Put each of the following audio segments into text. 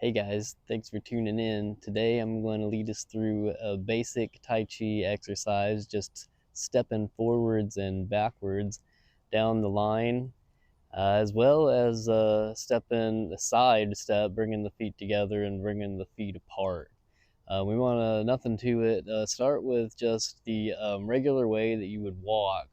Hey guys, thanks for tuning in. Today I'm going to lead us through a basic Tai Chi exercise, just stepping forwards and backwards down the line, as well as stepping a side step, bringing the feet together and bringing the feet apart. We want to, nothing to it, start with just the regular way that you would walk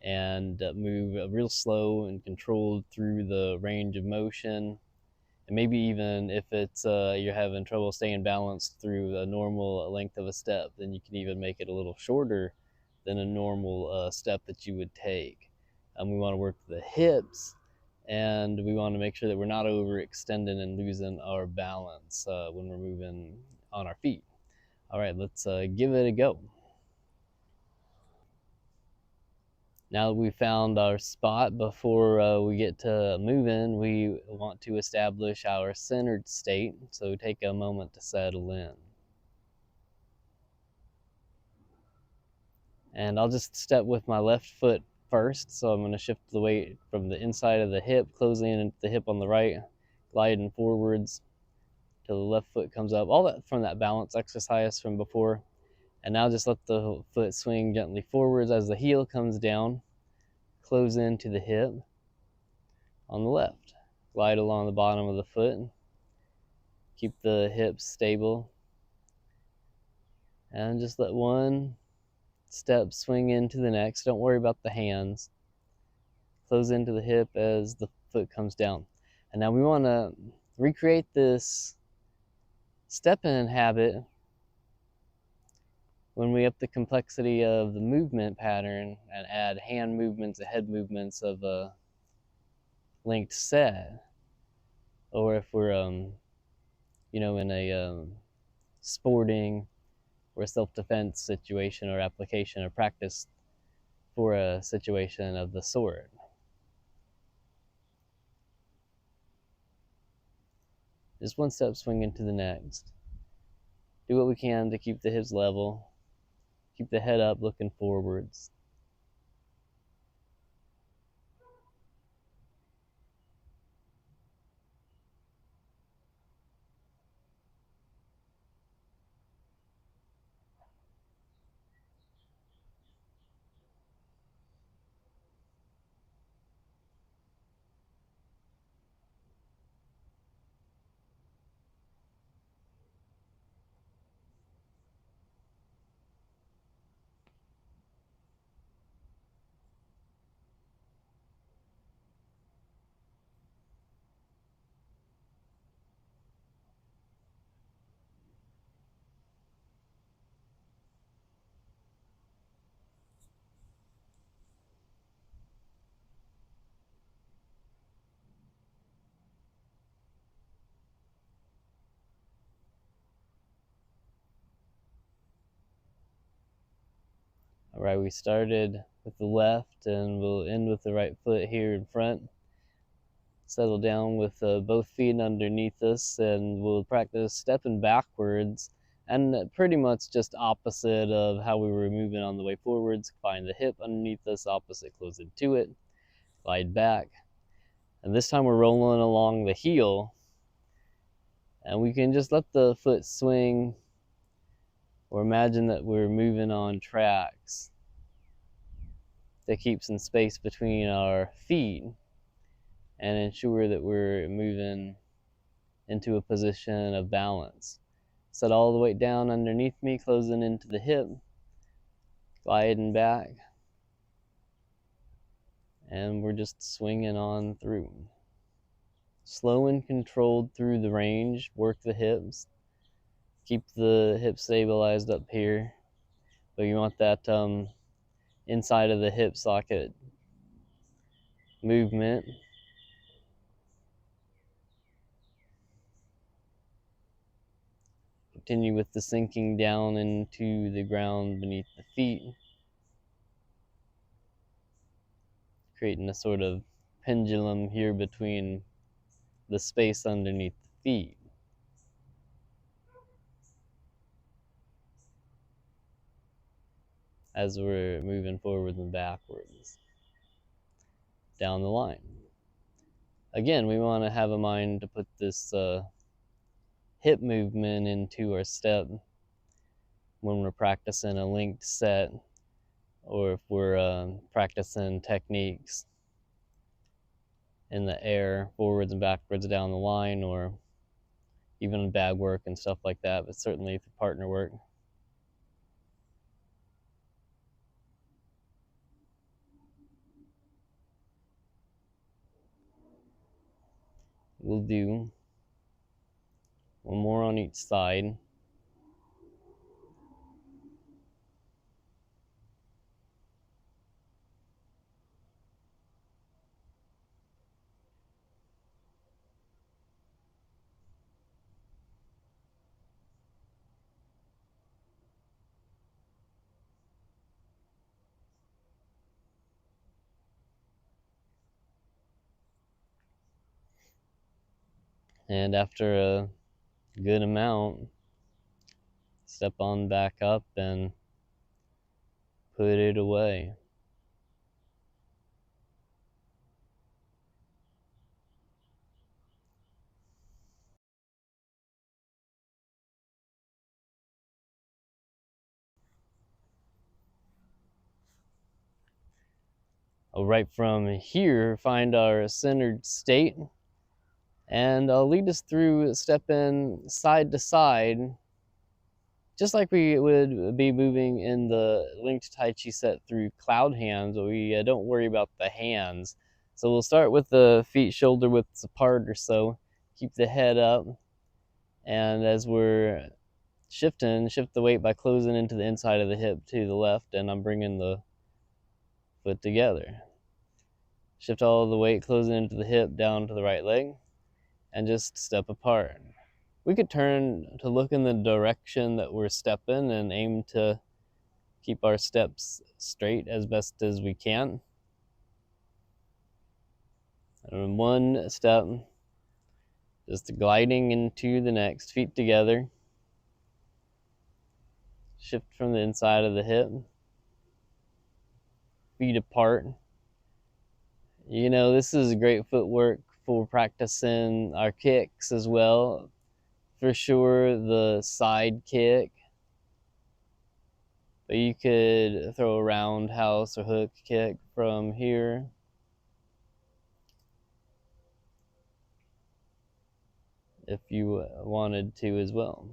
and move real slow and controlled through the range of motion. And maybe even if it's you're having trouble staying balanced through a normal length of a step, then you can even make it a little shorter than a normal step that you would take. We want to work the hips, and we want to make sure that we're not overextending and losing our balance when we're moving on our feet. All right, let's give it a go. Now that we've found our spot, before we get to moving, we want to establish our centered state. So take a moment to settle in. And I'll just step with my left foot first. So I'm going to shift the weight from the inside of the hip, closing into the hip on the right, gliding forwards till the left foot comes up. All that from that balance exercise from before. And now just let the foot swing gently forwards as the heel comes down, close into the hip on the left. Glide along the bottom of the foot. Keep the hips stable. And just let one step swing into the next. Don't worry about the hands. Close into the hip as the foot comes down. And now we want to recreate this step-in habit when we up the complexity of the movement pattern and add hand movements and head movements of a linked set. Or if we're in a sporting or a self-defense situation or application or practice for a situation of the sort. Just one step swing into the next. Do what we can to keep the hips level, keep the head up looking forwards. All right, we started with the left and we'll end with the right foot here in front. Settle down with both feet underneath us, and we'll practice stepping backwards and pretty much just opposite of how we were moving on the way forwards. Find the hip underneath us, opposite, close into it, glide back. And this time we're rolling along the heel, and we can just let the foot swing or imagine that we're moving on tracks that keep some space between our feet and ensure that we're moving into a position of balance. Set all the weight down underneath me, closing into the hip, gliding back, and we're just swinging on through. Slow and controlled through the range, work the hips, keep the hips stabilized up here, but you want that inside of the hip socket movement. Continue with the sinking down into the ground beneath the feet, creating a sort of pendulum here between the space underneath the feet. As we're moving forward and backwards down the line. Again, we want to have a mind to put this hip movement into our step when we're practicing a linked set, or if we're practicing techniques in the air, forwards and backwards down the line, or even bag work and stuff like that, but certainly for partner work. We'll do one more on each side. And after a good amount, step on back up and put it away. Right from here, find our centered state, and I'll lead us through stepping side to side, just like we would be moving in the linked Tai Chi set through cloud hands, but we don't worry about the hands. So we'll start with the feet shoulder widths apart or so, keep the head up, and as we're shifting, shift the weight by closing into the inside of the hip to the left, and I'm bringing the foot together. Shift all the weight closing into the hip down to the right leg, and just step apart. We could turn to look in the direction that we're stepping and aim to keep our steps straight as best as we can. And one step, just gliding into the next, feet together. Shift from the inside of the hip, feet apart. You know, this is great footwork for practicing our kicks as well. For sure, the side kick, but you could throw a roundhouse or hook kick from here. If you wanted to as well.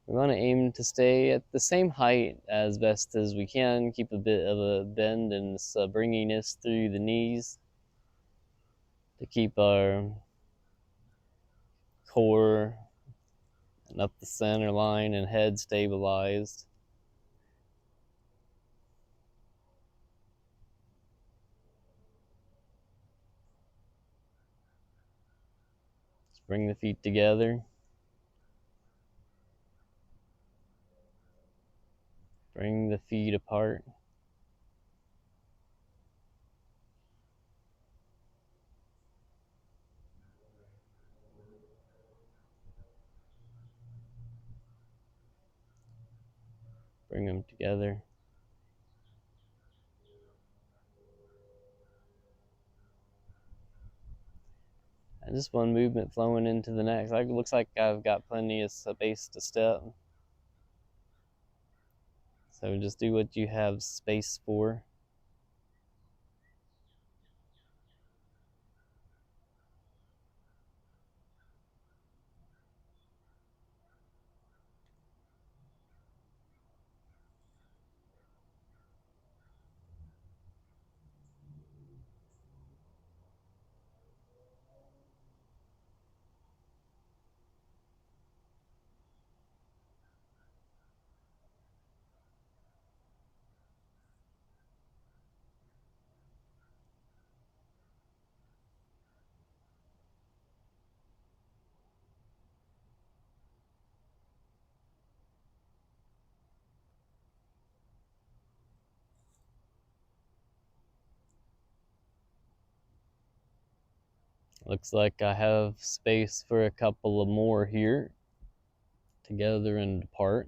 We want to aim to stay at the same height as best as we can, keep a bit of a bend and bringiness through the knees to keep our core and up the center line and head stabilized. Just bring the feet together. Bring the feet apart. Bring them together. And just one movement flowing into the next. It looks like I've got plenty of space to step. So just do what you have space for. Looks like I have space for a couple of more here, together and apart.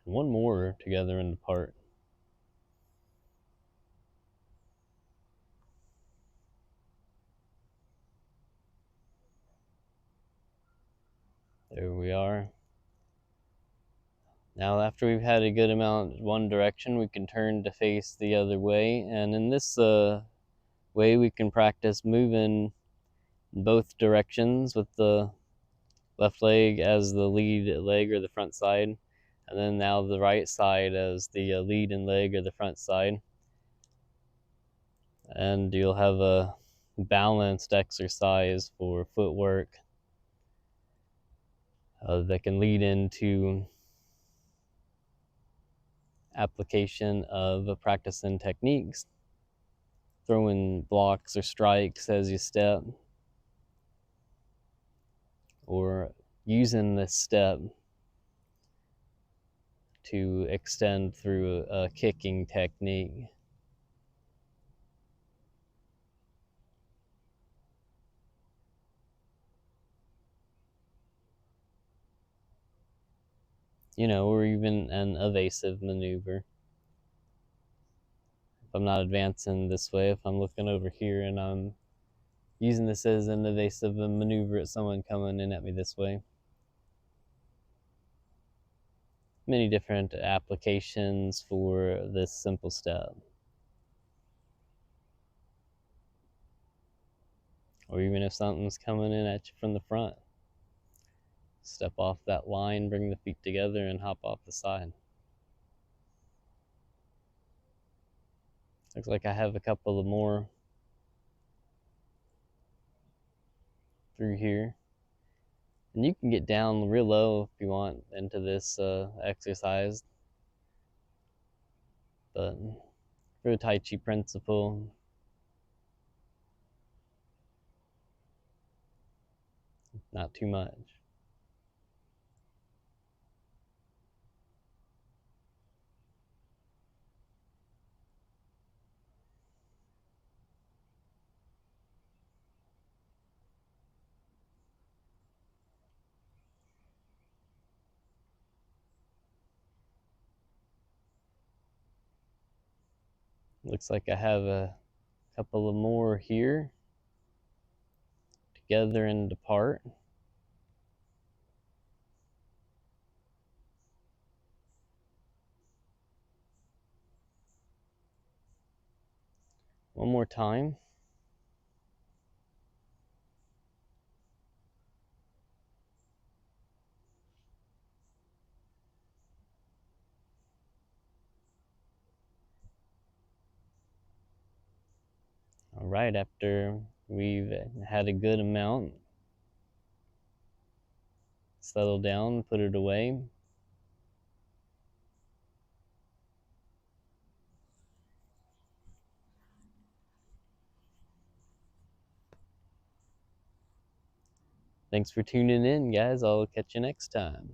One more together and apart. There we are. Now after we've had a good amount one direction, we can turn to face the other way, and in this way we can practice moving in both directions with the left leg as the lead leg or the front side, and then now the right side as the lead and leg or the front side. And you'll have a balanced exercise for footwork that can lead into application of practicing techniques, throwing blocks or strikes as you step, or using this step to extend through a kicking technique. Or even an evasive maneuver. If I'm not advancing this way, if I'm looking over here and I'm using this as an evasive maneuver at someone coming in at me this way. Many different applications for this simple step. Or even if something's coming in at you from the front, step off that line, bring the feet together, and hop off the side. Looks like I have a couple of more through here. And you can get down real low if you want into this exercise. But for the Tai Chi principle, not too much. Looks like I have a couple of more here, together and apart. One more time. All right, after we've had a good amount, settle down, put it away. Thanks for tuning in, guys. I'll catch you next time.